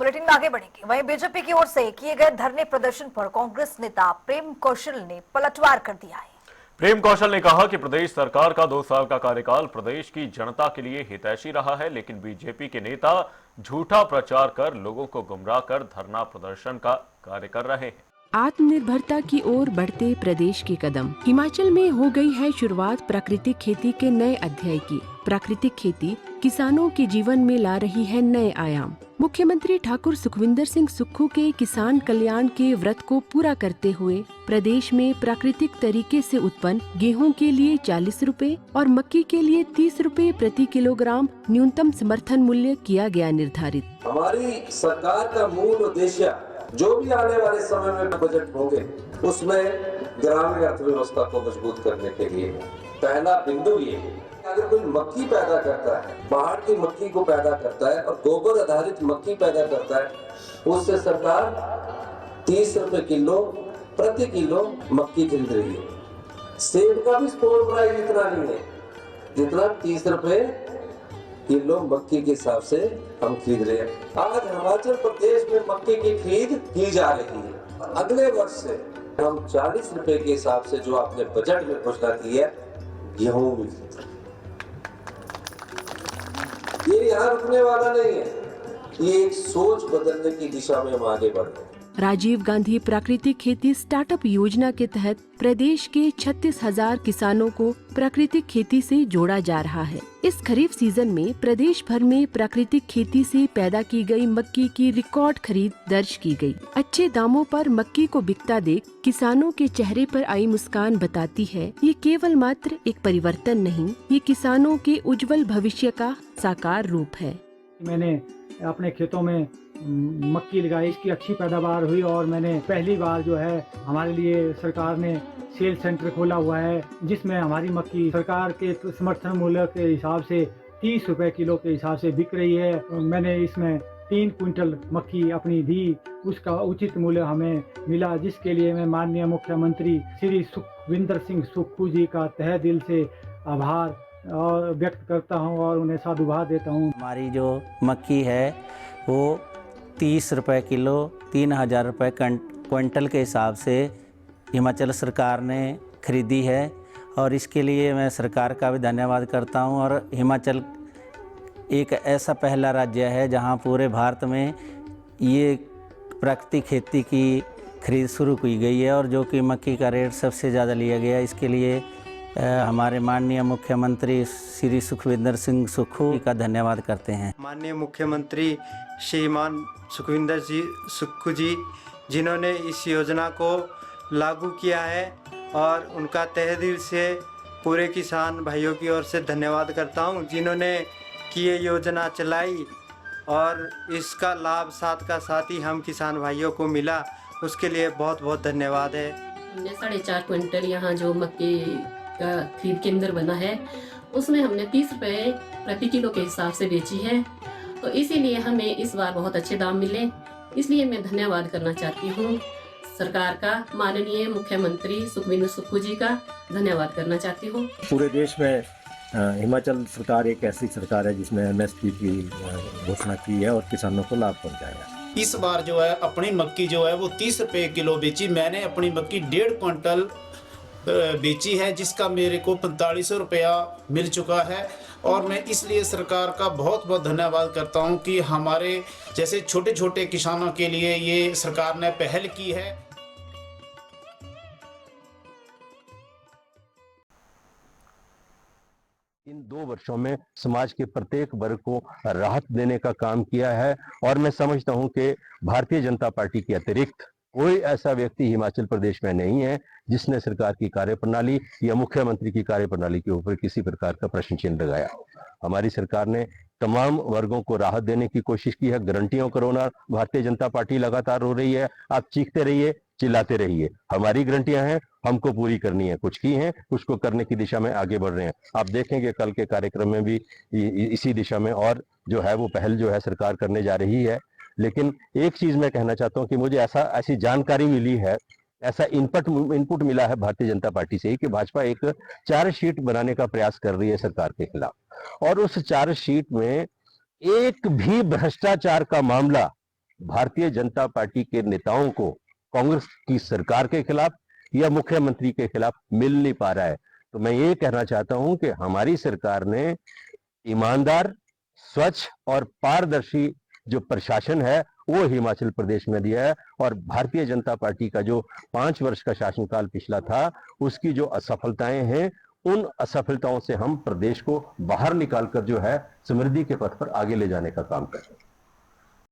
Bulletin में आगे बढ़ेंगे। वहीं बीजेपी की ओर से किए गए धरने प्रदर्शन पर कांग्रेस नेता प्रेम कौशल ने पलटवार कर दिया है। प्रेम कौशल ने कहा कि प्रदेश सरकार का 2 साल का कार्यकाल प्रदेश की जनता के लिए हितैषी रहा है, लेकिन बीजेपी के नेता झूठा प्रचार कर लोगों को गुमराह कर धरना प्रदर्शन का कार्य कर रहे हैं। आत्मनिर्भरता की ओर बढ़ते प्रदेश के कदम। हिमाचल में हो गई है शुरुआत प्राकृतिक खेती के नए अध्याय की। प्राकृतिक खेती किसानों के जीवन में ला रही है नए आयाम। मुख्यमंत्री ठाकुर सुखविंदर सिंह सुक्खू के किसान कल्याण के व्रत को पूरा करते हुए प्रदेश में प्राकृतिक तरीके से उत्पन्न गेहूं के लिए 40 रुपए और मक्की के लिए 30 रुपए प्रति किलोग्राम न्यूनतम समर्थन मूल्य किया गया निर्धारित। हमारी सरकार का मूल उद्देश्य जो भी आने वाले समय में बजट होंगे उसमें ग्रामीण अर्थव्यवस्था को मजबूत करने के लिए पहला बिंदु ये है। अगर कोई मक्की पैदा करता है, बाहर की मक्की को पैदा करता है और गोबर आधारित मक्की पैदा करता है, उससे सरकार 30 रुपए किलो प्रति किलो मक्की खरीद रही है। सेब का भी स्टोर प्राइस इतना नहीं है जितना 30 रुपए किलो मक्की के हिसाब से हम खरीद रहे हैं। आज हिमाचल प्रदेश में मक्की की खरीद की जा रही है। अगले वर्ष से हम 40 रुपए के हिसाब से जो आपने बजट में घोषणा की है गेहूं भी खरीद। ये यहाँ रुकने वाला नहीं है, ये एक सोच बदलने की दिशा में हम आगे बढ़ रहे हैं। राजीव गांधी प्राकृतिक खेती स्टार्टअप योजना के तहत प्रदेश के 36,000 किसानों को प्राकृतिक खेती से जोड़ा जा रहा है। इस खरीफ सीजन में प्रदेश भर में प्राकृतिक खेती से पैदा की गई मक्की की रिकॉर्ड खरीद दर्ज की गई। अच्छे दामों पर मक्की को बिकता देख किसानों के चेहरे पर आई मुस्कान बताती है ये केवल मात्र एक परिवर्तन नहीं, ये किसानों के उज्जवल भविष्य का साकार रूप है। मैंने अपने खेतों में मक्की लगाई, इसकी अच्छी पैदावार हुई और मैंने पहली बार जो है हमारे लिए सरकार ने सेल सेंटर खोला हुआ है जिसमें हमारी मक्की सरकार के समर्थन मूल्य के हिसाब से 30 रुपए किलो के हिसाब से बिक रही है। मैंने इसमें 3 क्विंटल मक्की अपनी दी, उसका उचित मूल्य हमें मिला, जिसके लिए मैं माननीय मुख्यमंत्री श्री सुखविंदर सिंह सुक्खू जी का तहे दिल से आभार और व्यक्त करता हूं और उन्हें साधुवाद देता हूं। हमारी जो मक्की है वो 30 रुपए किलो 3,000 रुपये क्विंटल के हिसाब से हिमाचल सरकार ने खरीदी है और इसके लिए मैं सरकार का भी धन्यवाद करता हूं। और हिमाचल एक ऐसा पहला राज्य है जहां पूरे भारत में ये प्राकृतिक खेती की खरीद शुरू की गई है और जो कि मक्की का रेट सबसे ज़्यादा लिया गया। इसके लिए हमारे माननीय मुख्यमंत्री श्री सुखविंदर सिंह सुक्खू का धन्यवाद करते हैं। माननीय मुख्यमंत्री श्रीमान सुखविंदर जी सुक्खू जी जिन्होंने इस योजना को लागू किया है और उनका तहे दिल से पूरे किसान भाइयों की ओर से धन्यवाद करता हूं, जिन्होंने कि ये योजना चलाई और इसका लाभ साथ का साथ ही हम किसान भाइयों को मिला, उसके लिए बहुत बहुत धन्यवाद है। हमने 4.5 क्विंटल यहाँ जो मक्की का खरीद केंद्र बना है उसमें हमने 30 रुपये प्रति किलो के हिसाब से बेची है, तो इसीलिए हमें इस बार बहुत अच्छे दाम मिले। इसलिए मैं धन्यवाद करना चाहती हूँ सरकार का, माननीय मुख्यमंत्री सुखविंदर सुक्खू जी का धन्यवाद करना चाहती हूँ। पूरे देश में हिमाचल सरकार एक ऐसी सरकार है जिसमें MSP की घोषणा की है और किसानों को लाभ पहुँचाया। इस बार जो है अपनी मक्की जो है वो 30 रुपये किलो बेची। मैंने अपनी मक्की 1.5 क्विंटल बेची है जिसका मेरे को 4500 रुपया मिल चुका है और मैं इसलिए सरकार का बहुत बहुत धन्यवाद करता हूं कि हमारे जैसे छोटे छोटे किसानों के लिए ये सरकार ने पहल की है। इन 2 वर्षों में समाज के प्रत्येक वर्ग को राहत देने का काम किया है और मैं समझता हूं कि भारतीय जनता पार्टी के अतिरिक्त कोई ऐसा व्यक्ति हिमाचल प्रदेश में नहीं है जिसने सरकार की कार्यप्रणाली या मुख्यमंत्री की कार्यप्रणाली के ऊपर किसी प्रकार का प्रश्न चिन्ह लगाया। हमारी सरकार ने तमाम वर्गों को राहत देने की कोशिश की है। गारंटियों कोरोना भारतीय जनता पार्टी लगातार हो रही है, आप चीखते रहिए, चिल्लाते रहिए, हमारी गारंटियां हैं, हमको पूरी करनी है। कुछ की हैं, कुछ को करने की दिशा में आगे बढ़ रहे हैं। आप देखेंगे कल के कार्यक्रम में भी इसी दिशा में और जो है वो पहल जो है सरकार करने जा रही है। लेकिन एक चीज मैं कहना चाहता हूं कि मुझे ऐसी जानकारी मिली है, ऐसा इनपुट मिला है भारतीय जनता पार्टी से कि भाजपा एक चार्जशीट बनाने का प्रयास कर रही है सरकार के खिलाफ और उस चार्जशीट में एक भी भ्रष्टाचार का मामला भारतीय जनता पार्टी के नेताओं को कांग्रेस की सरकार के खिलाफ या मुख्यमंत्री के खिलाफ मिल नहीं पा रहा है। तो मैं ये कहना चाहता हूं कि हमारी सरकार ने ईमानदार, स्वच्छ और पारदर्शी जो प्रशासन है वो हिमाचल प्रदेश में दिया है, और भारतीय जनता पार्टी का जो 5 वर्ष का शासनकाल पिछला था उसकी जो असफलताएं हैं, उन असफलताओं से हम प्रदेश को बाहर निकालकर जो है समृद्धि के पथ पर आगे ले जाने का काम कर रहे हैं।